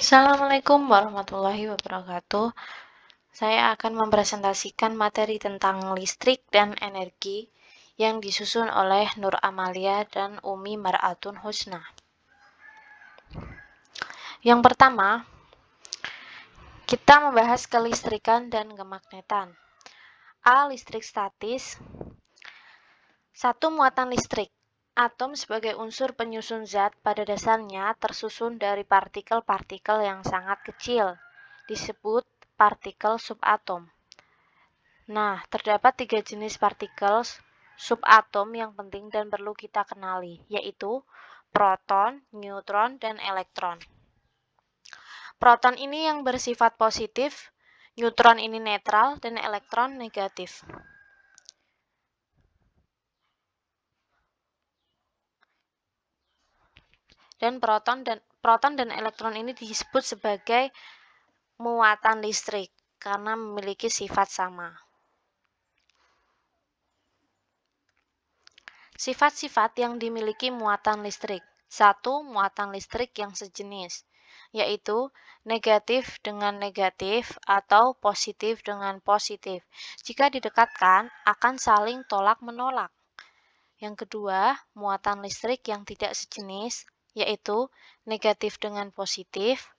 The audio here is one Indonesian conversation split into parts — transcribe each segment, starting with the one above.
Assalamualaikum warahmatullahi wabarakatuh. Saya akan mempresentasikan materi tentang listrik dan energi yang disusun oleh Nur Amalia dan Umi Mar'atun Husna. Yang pertama, kita membahas kelistrikan dan kemagnetan. A. Listrik statis. 1. Muatan listrik. Atom sebagai unsur penyusun zat pada dasarnya tersusun dari partikel-partikel yang sangat kecil, disebut partikel subatom. Nah, terdapat 3 jenis partikel subatom yang penting dan perlu kita kenali, yaitu proton, neutron, dan elektron. Proton ini yang bersifat positif, neutron ini netral, dan elektron negatif. Dan proton dan elektron ini disebut sebagai muatan listrik karena memiliki sifat sama. Sifat-sifat yang dimiliki muatan listrik. 1. Muatan listrik yang sejenis, yaitu negatif dengan negatif atau positif dengan positif. Jika didekatkan, akan saling tolak-menolak. Yang kedua, muatan listrik yang tidak sejenis, yaitu negatif dengan positif,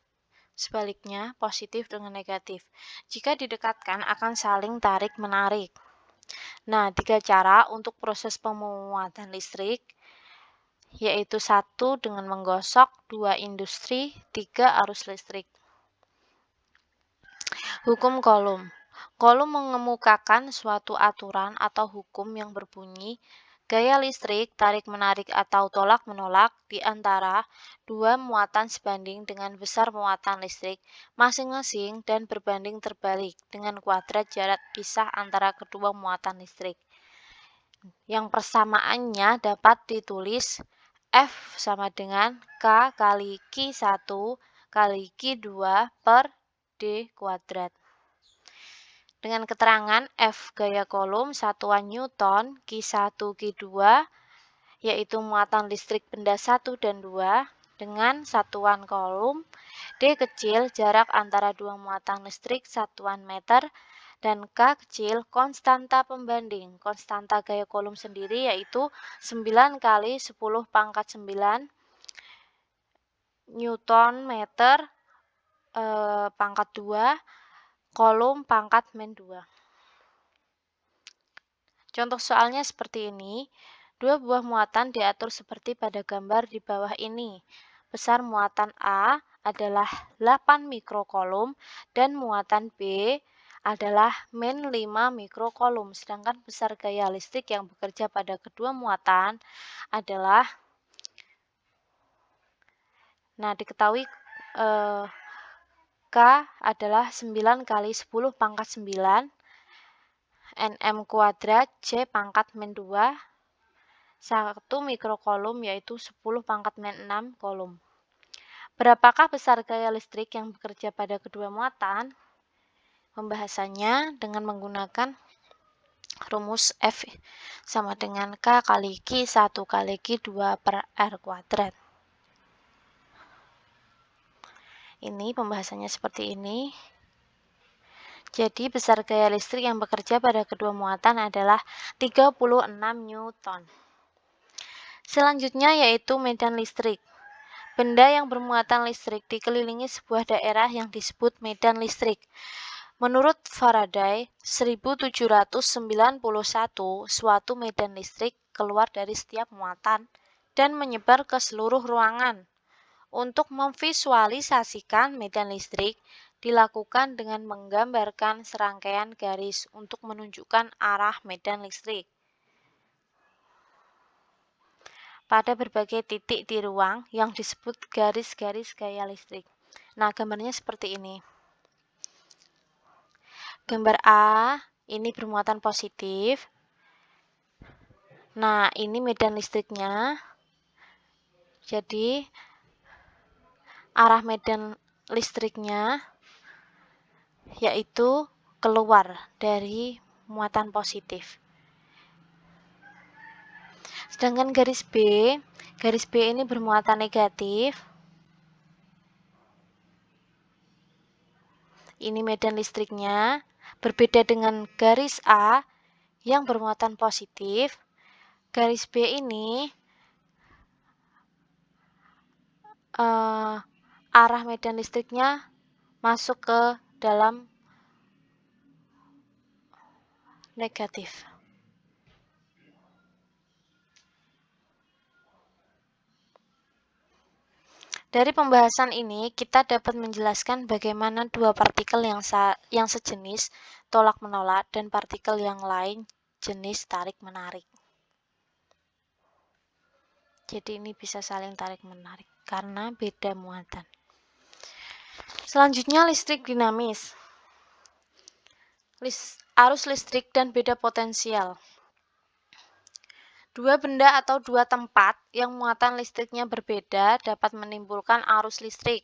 sebaliknya positif dengan negatif. Jika didekatkan, akan saling tarik-menarik. Nah, 3 cara untuk proses pemuatan listrik, yaitu 1 dengan menggosok, 2 industri, 3 arus listrik. Hukum Coulomb. Coulomb mengemukakan suatu aturan atau hukum yang berbunyi, gaya listrik, tarik-menarik atau tolak-menolak di antara dua muatan sebanding dengan besar muatan listrik masing-masing dan berbanding terbalik dengan kuadrat jarak pisah antara kedua muatan listrik. Yang persamaannya dapat ditulis F sama dengan K kali Q1 kali Q2 per D kuadrat. Dengan keterangan F gaya Coulomb satuan Newton, Q1, Q2, yaitu muatan listrik benda 1 dan 2, dengan satuan Coulomb, D kecil jarak antara dua muatan listrik satuan meter, dan K kecil konstanta pembanding. Konstanta gaya Coulomb sendiri yaitu 9 kali 10 pangkat 9 Newton meter pangkat 2 Coulomb pangkat min 2. Contoh soalnya seperti ini. Dua buah muatan diatur seperti pada gambar di bawah ini. Besar muatan A adalah 8 mikrocoulomb dan muatan B adalah min 5 mikrocoulomb. Sedangkan besar gaya listrik yang bekerja pada kedua muatan adalah, diketahui K adalah 9 kali 10 pangkat 9 Nm kuadrat C pangkat min 2 1 mikrocoulomb yaitu 10 pangkat min 6 coulomb. Berapakah besar gaya listrik yang bekerja pada kedua muatan? Pembahasannya dengan menggunakan rumus F sama dengan K kali Q1 kali Q2 per R kuadrat. Ini pembahasannya seperti ini. Jadi besar gaya listrik yang bekerja pada kedua muatan adalah 36 Newton. Selanjutnya yaitu medan listrik. Benda yang bermuatan listrik dikelilingi sebuah daerah yang disebut medan listrik. Menurut Faraday, 1791, suatu medan listrik keluar dari setiap muatan dan menyebar ke seluruh ruangan. Untuk memvisualisasikan medan listrik, dilakukan dengan menggambarkan serangkaian garis untuk menunjukkan arah medan listrik pada berbagai titik di ruang yang disebut garis-garis gaya listrik. Nah, gambarnya seperti ini. Gambar A, ini bermuatan positif. Nah, ini medan listriknya. Jadi, arah medan listriknya yaitu keluar dari muatan positif. Sedangkan garis B ini bermuatan negatif. Ini medan listriknya. Berbeda dengan garis A yang bermuatan positif, garis B ini arah medan listriknya masuk ke dalam negatif. Dari pembahasan ini, kita dapat menjelaskan bagaimana dua partikel yang sejenis tolak-menolak dan partikel yang lain jenis tarik-menarik. Jadi ini bisa saling tarik-menarik karena beda muatan. Selanjutnya listrik dinamis. Arus listrik dan beda potensial. Dua benda atau dua tempat yang muatan listriknya berbeda dapat menimbulkan arus listrik.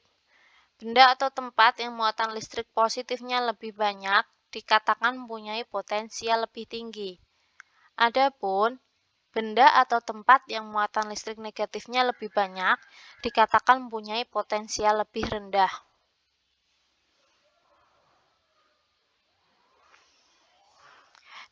Benda atau tempat yang muatan listrik positifnya lebih banyak dikatakan mempunyai potensial lebih tinggi. Adapun benda atau tempat yang muatan listrik negatifnya lebih banyak dikatakan mempunyai potensial lebih rendah.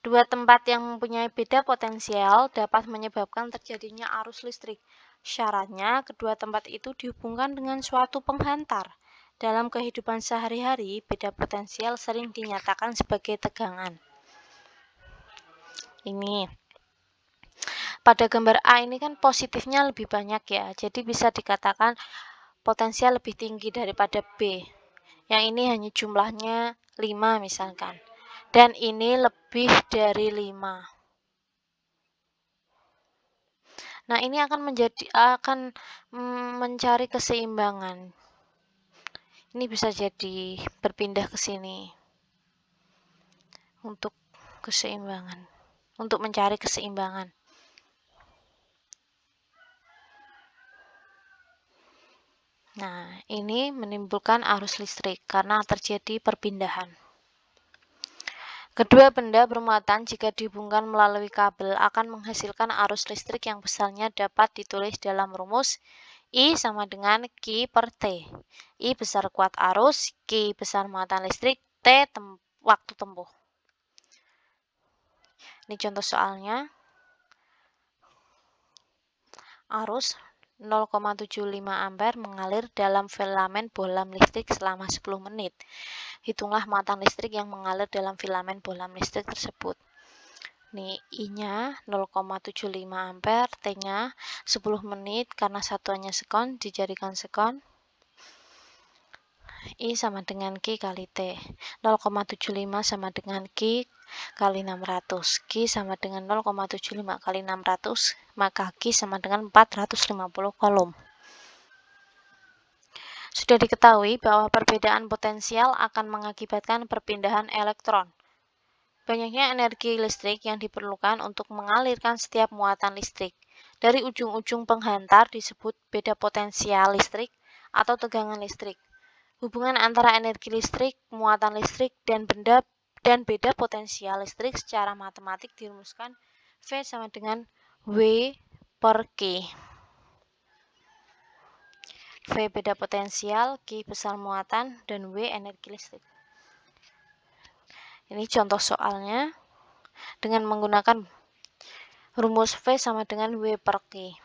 Dua tempat yang mempunyai beda potensial dapat menyebabkan terjadinya arus listrik. Syaratnya, kedua tempat itu dihubungkan dengan suatu penghantar. Dalam kehidupan sehari-hari, beda potensial sering dinyatakan sebagai tegangan. Ini. Pada gambar A ini kan positifnya lebih banyak ya, jadi bisa dikatakan potensial lebih tinggi daripada B. Yang ini hanya jumlahnya 5 misalkan. Dan ini lebih dari 5. Nah, ini akan mencari keseimbangan. Ini bisa jadi berpindah ke sini untuk keseimbangan, untuk mencari keseimbangan. Nah, ini menimbulkan arus listrik karena terjadi perpindahan. Kedua benda bermuatan jika dihubungkan melalui kabel akan menghasilkan arus listrik yang besarnya dapat ditulis dalam rumus I sama dengan Q per T. I besar kuat arus, Q besar muatan listrik, T waktu tempuh. Ini contoh soalnya. Arus 0,75 ampere mengalir dalam filamen bohlam listrik selama 10 menit. Hitunglah muatan listrik yang mengalir dalam filamen bohlam listrik tersebut. Nih, I-nya 0,75 ampere, T-nya 10 menit karena satuannya sekon, dijadikan sekon. I sama dengan Q kali T. 0,75 sama dengan Q kali 600. Q sama dengan 0,75 kali 600, maka Q sama dengan 450 Coulomb. Sudah diketahui bahwa perbedaan potensial akan mengakibatkan perpindahan elektron. Banyaknya energi listrik yang diperlukan untuk mengalirkan setiap muatan listrik. Dari ujung-ujung penghantar disebut beda potensial listrik atau tegangan listrik. Hubungan antara energi listrik, muatan listrik, dan beda potensial listrik secara matematik dirumuskan V sama dengan W per Q. V beda potensial, Q besar muatan, dan W energi listrik. Ini contoh soalnya dengan menggunakan rumus V sama dengan W per Q.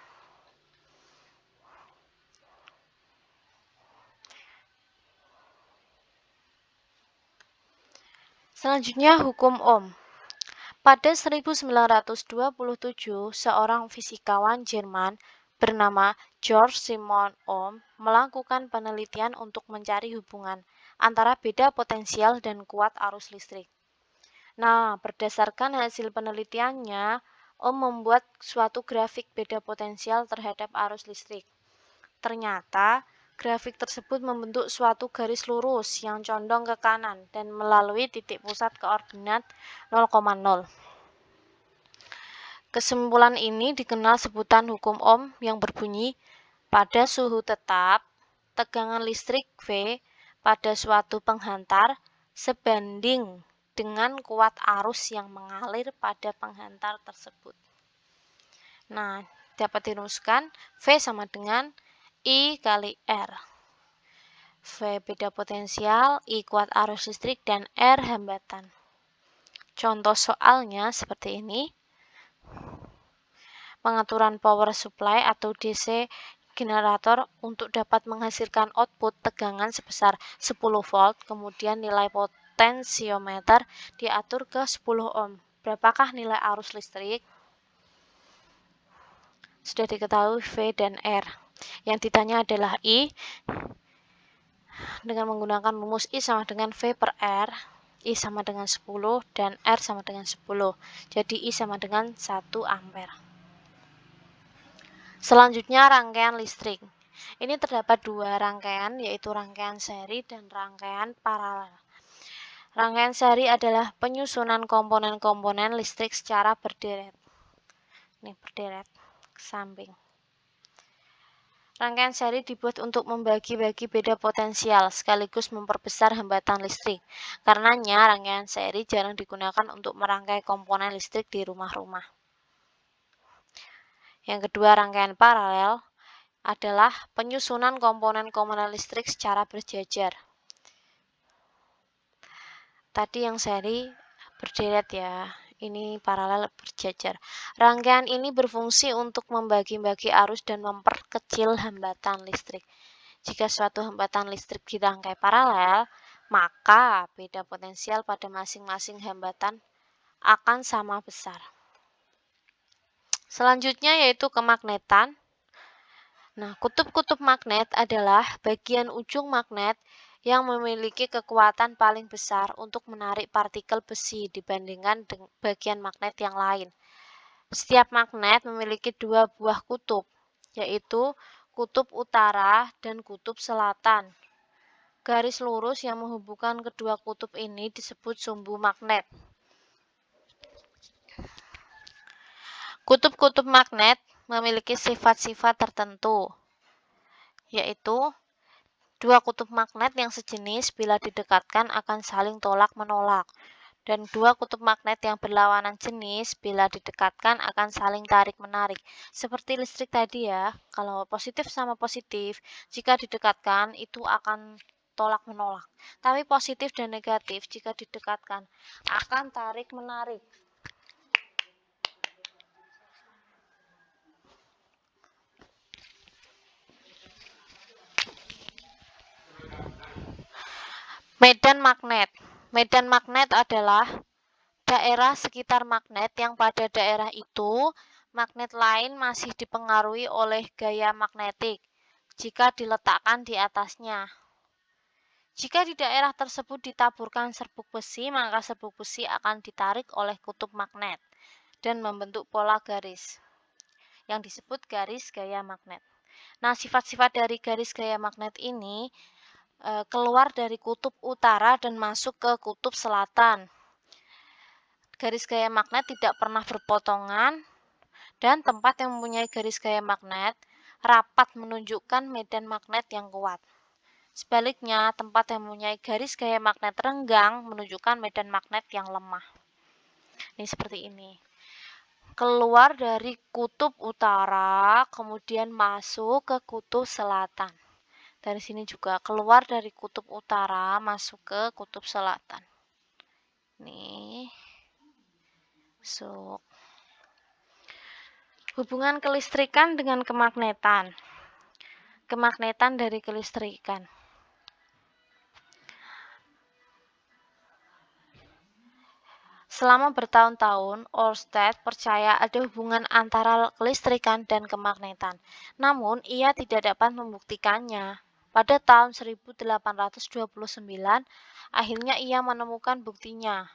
Selanjutnya hukum Ohm. Pada 1927, seorang fisikawan Jerman bernama George Simon Ohm melakukan penelitian untuk mencari hubungan antara beda potensial dan kuat arus listrik. Nah, berdasarkan hasil penelitiannya, Ohm membuat suatu grafik beda potensial terhadap arus listrik. Ternyata, grafik tersebut membentuk suatu garis lurus yang condong ke kanan dan melalui titik pusat koordinat 0,0. Kesimpulan ini dikenal sebutan hukum Ohm yang berbunyi, pada suhu tetap, tegangan listrik V pada suatu penghantar sebanding dengan kuat arus yang mengalir pada penghantar tersebut. Nah, dapat dirumuskan V sama dengan I kali R. V beda potensial, I kuat arus listrik, dan R hambatan. Contoh soalnya seperti ini. Pengaturan power supply atau DC generator untuk dapat menghasilkan output tegangan sebesar 10 volt, kemudian nilai potensiometer diatur ke 10 ohm. Berapakah nilai arus listrik? Sudah diketahui V dan R. Yang ditanya adalah I. Dengan menggunakan rumus I sama dengan V per R, I sama dengan 10 dan R sama dengan 10. Jadi I sama dengan 1 ampere. Selanjutnya rangkaian listrik. Ini terdapat dua rangkaian, yaitu rangkaian seri dan rangkaian paralel. Rangkaian seri adalah penyusunan komponen-komponen listrik secara berderet. Ini berderet ke samping. Rangkaian seri dibuat untuk membagi-bagi beda potensial sekaligus memperbesar hambatan listrik. Karenanya, rangkaian seri jarang digunakan untuk merangkai komponen listrik di rumah-rumah. Yang kedua, rangkaian paralel adalah penyusunan komponen-komponen listrik secara berjajar. Tadi yang seri berderet ya, ini paralel berjajar. Rangkaian ini berfungsi untuk membagi-bagi arus dan memperkecil hambatan listrik. Jika suatu hambatan listrik dirangkai paralel, maka beda potensial pada masing-masing hambatan akan sama besar. Selanjutnya yaitu kemagnetan. Nah, kutub-kutub magnet adalah bagian ujung magnet yang memiliki kekuatan paling besar untuk menarik partikel besi dibandingkan bagian magnet yang lain. Setiap magnet memiliki dua buah kutub, yaitu kutub utara dan kutub selatan. Garis lurus yang menghubungkan kedua kutub ini disebut sumbu magnet. Kutub-kutub magnet memiliki sifat-sifat tertentu, yaitu dua kutub magnet yang sejenis bila didekatkan akan saling tolak-menolak, dan dua kutub magnet yang berlawanan jenis bila didekatkan akan saling tarik-menarik. Seperti listrik tadi ya, kalau positif sama positif, jika didekatkan itu akan tolak-menolak. Tapi positif dan negatif jika didekatkan akan tarik-menarik. Medan magnet. Medan magnet adalah daerah sekitar magnet yang pada daerah itu magnet lain masih dipengaruhi oleh gaya magnetik jika diletakkan di atasnya. Jika di daerah tersebut ditaburkan serbuk besi, maka serbuk besi akan ditarik oleh kutub magnet dan membentuk pola garis yang disebut garis gaya magnet. Nah, sifat-sifat dari garis gaya magnet ini keluar dari kutub utara dan masuk ke kutub selatan. Garis gaya magnet tidak pernah berpotongan dan tempat yang mempunyai garis gaya magnet rapat menunjukkan medan magnet yang kuat. Sebaliknya, tempat yang mempunyai garis gaya magnet renggang menunjukkan medan magnet yang lemah. Ini seperti ini. Keluar dari kutub utara, kemudian masuk ke kutub selatan. Dari sini juga keluar dari kutub utara, masuk ke kutub selatan. Nih. Masuk. Hubungan kelistrikan dengan kemagnetan. Kemagnetan dari kelistrikan. Selama bertahun-tahun, Ørsted percaya ada hubungan antara kelistrikan dan kemagnetan. Namun, ia tidak dapat membuktikannya. Pada tahun 1829, akhirnya ia menemukan buktinya.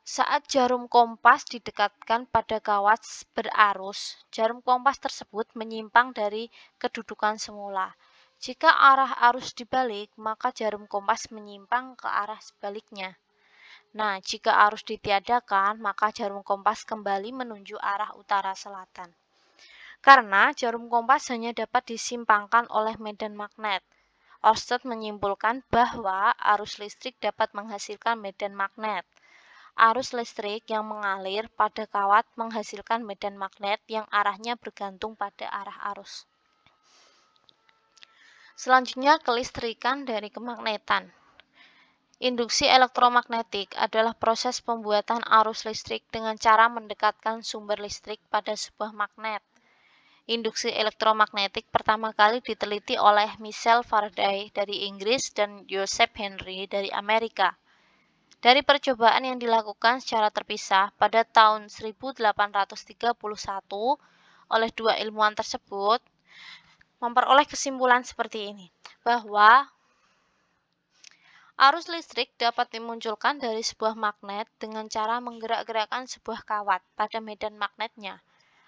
Saat jarum kompas didekatkan pada kawat berarus, jarum kompas tersebut menyimpang dari kedudukan semula. Jika arah arus dibalik, maka jarum kompas menyimpang ke arah sebaliknya. Nah, jika arus ditiadakan, maka jarum kompas kembali menuju arah utara-selatan. Karena jarum kompas hanya dapat disimpangkan oleh medan magnet, Ørsted menyimpulkan bahwa arus listrik dapat menghasilkan medan magnet. Arus listrik yang mengalir pada kawat menghasilkan medan magnet yang arahnya bergantung pada arah arus. Selanjutnya, kelistrikan dari kemagnetan. Induksi elektromagnetik adalah proses pembuatan arus listrik dengan cara mendekatkan sumber listrik pada sebuah magnet. Induksi elektromagnetik pertama kali diteliti oleh Michael Faraday dari Inggris dan Joseph Henry dari Amerika. Dari percobaan yang dilakukan secara terpisah pada tahun 1831 oleh dua ilmuwan tersebut, memperoleh kesimpulan seperti ini, bahwa arus listrik dapat dimunculkan dari sebuah magnet dengan cara menggerak-gerakkan sebuah kawat pada medan magnetnya,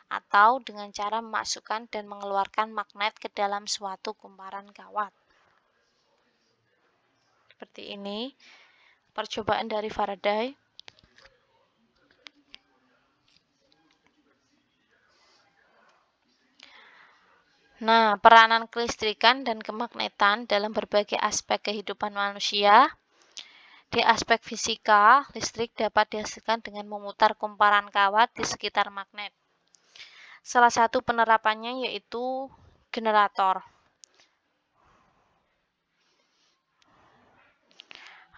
atau dengan cara memasukkan dan mengeluarkan magnet ke dalam suatu kumparan kawat. Seperti ini, percobaan dari Faraday. Nah, peranan kelistrikan dan kemagnetan dalam berbagai aspek kehidupan manusia. Di aspek fisika, listrik dapat dihasilkan dengan memutar kumparan kawat di sekitar magnet. Salah satu penerapannya yaitu generator.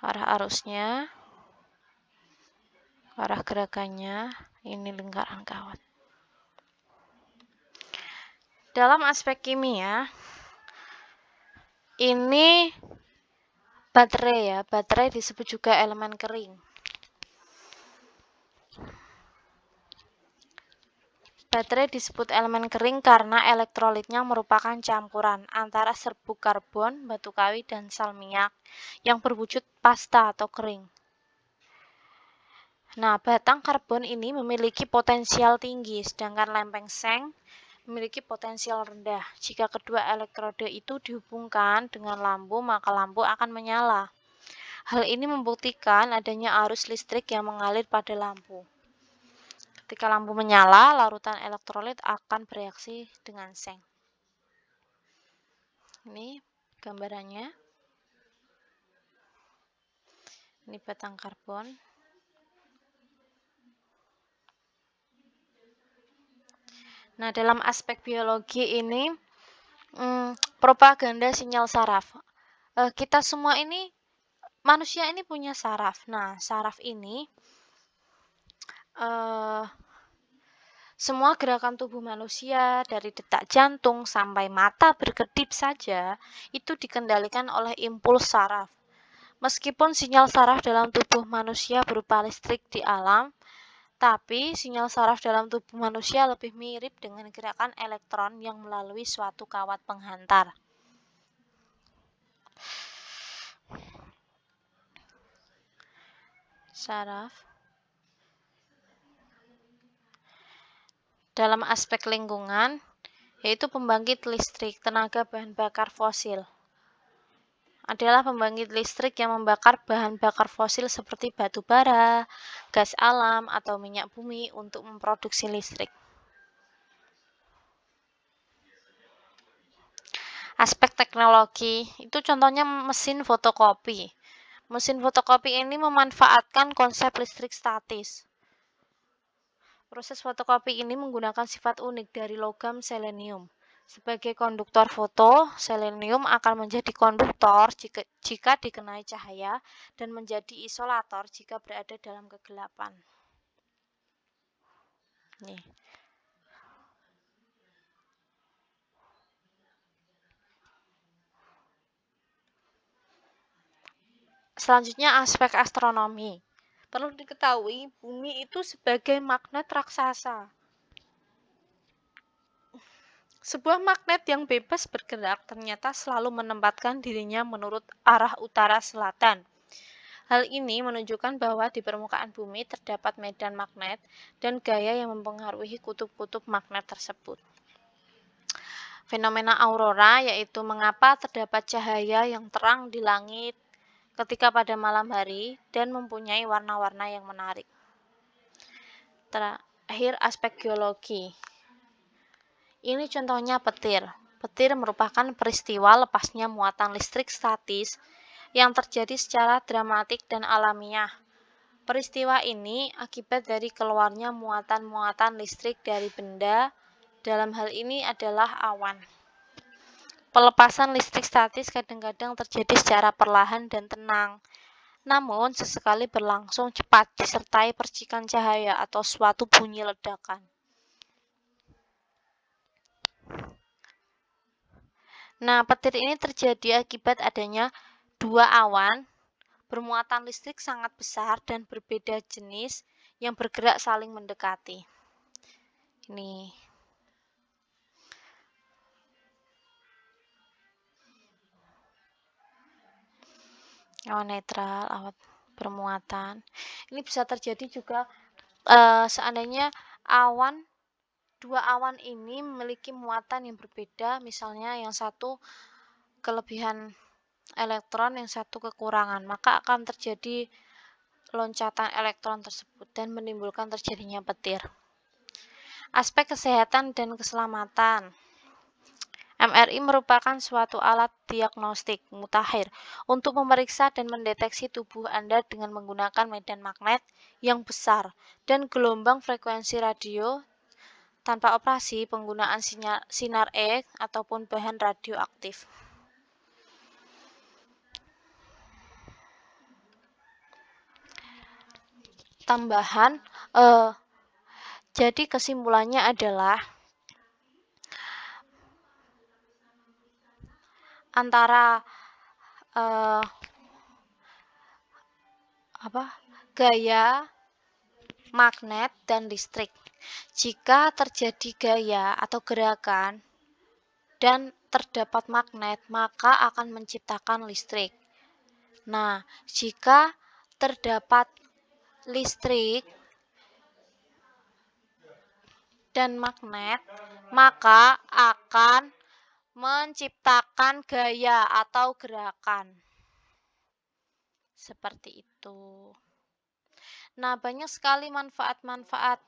Arah arusnya, arah gerakannya, ini lingkaran kawat. Dalam aspek kimia, ini baterai ya, baterai disebut juga elemen kering. Baterai disebut elemen kering karena elektrolitnya merupakan campuran antara serbuk karbon, batu kawi, dan sal minyak yang berwujud pasta atau kering. Nah, batang karbon ini memiliki potensial tinggi, sedangkan lempeng seng memiliki potensial rendah. Jika kedua elektrode itu dihubungkan dengan lampu, maka lampu akan menyala. Hal ini membuktikan adanya arus listrik yang mengalir pada lampu. Ketika lampu menyala, larutan elektrolit akan bereaksi dengan seng. Ini gambarannya. Ini batang karbon. Nah, dalam aspek biologi ini, propaganda sinyal saraf. Kita semua ini, manusia ini punya saraf. Nah, saraf ini semua gerakan tubuh manusia dari detak jantung sampai mata berkedip saja itu dikendalikan oleh impuls saraf. Meskipun sinyal saraf dalam tubuh manusia berupa listrik di alam, tapi sinyal saraf dalam tubuh manusia lebih mirip dengan gerakan elektron yang melalui suatu kawat penghantar. Saraf. Dalam aspek lingkungan, yaitu pembangkit listrik tenaga bahan bakar fosil. Adalah pembangkit listrik yang membakar bahan bakar fosil seperti batu bara, gas alam, atau minyak bumi untuk memproduksi listrik. Aspek teknologi, itu contohnya mesin fotokopi. Mesin fotokopi ini memanfaatkan konsep listrik statis. Proses fotokopi ini menggunakan sifat unik dari logam selenium. Sebagai konduktor foto, selenium akan menjadi konduktor jika dikenai cahaya dan menjadi isolator jika berada dalam kegelapan. Nih. Selanjutnya aspek astronomi. Perlu diketahui, bumi itu sebagai magnet raksasa. Sebuah magnet yang bebas bergerak ternyata selalu menempatkan dirinya menurut arah utara-selatan. Hal ini menunjukkan bahwa di permukaan bumi terdapat medan magnet dan gaya yang mempengaruhi kutub-kutub magnet tersebut. Fenomena aurora yaitu mengapa terdapat cahaya yang terang di langit ketika pada malam hari dan mempunyai warna-warna yang menarik. Terakhir, aspek geologi. Ini contohnya petir. Petir merupakan peristiwa lepasnya muatan listrik statis yang terjadi secara dramatik dan alamiah. Peristiwa ini akibat dari keluarnya muatan-muatan listrik dari benda, dalam hal ini adalah awan. Pelepasan listrik statis kadang-kadang terjadi secara perlahan dan tenang, namun sesekali berlangsung cepat disertai percikan cahaya atau suatu bunyi ledakan. Nah, petir ini terjadi akibat adanya dua awan bermuatan listrik sangat besar dan berbeda jenis yang bergerak saling mendekati. Ini. Awan netral, awan bermuatan. Ini bisa terjadi juga seandainya dua awan ini memiliki muatan yang berbeda, misalnya yang satu kelebihan elektron, yang satu kekurangan, maka akan terjadi loncatan elektron tersebut dan menimbulkan terjadinya petir. Aspek kesehatan dan keselamatan. MRI merupakan suatu alat diagnostik mutakhir untuk memeriksa dan mendeteksi tubuh Anda dengan menggunakan medan magnet yang besar dan gelombang frekuensi radio tanpa operasi penggunaan sinar X ataupun bahan radioaktif. Tambahan, jadi kesimpulannya adalah antara gaya, magnet, dan listrik. Jika terjadi gaya atau gerakan dan terdapat magnet, maka akan menciptakan listrik. Nah, jika terdapat listrik dan magnet, maka akan menciptakan gaya atau gerakan. Seperti itu. Nah, banyak sekali manfaat-manfaat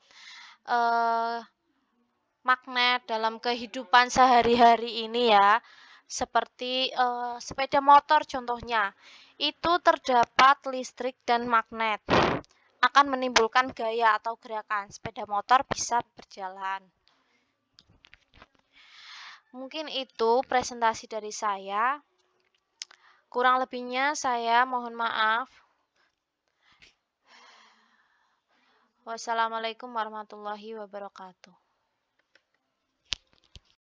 magnet dalam kehidupan sehari-hari ini ya. Seperti sepeda motor contohnya. Itu terdapat listrik dan magnet. Akan menimbulkan gaya atau gerakan. Sepeda motor bisa berjalan. Mungkin itu presentasi dari saya. Kurang lebihnya saya mohon maaf. Wassalamualaikum warahmatullahi wabarakatuh.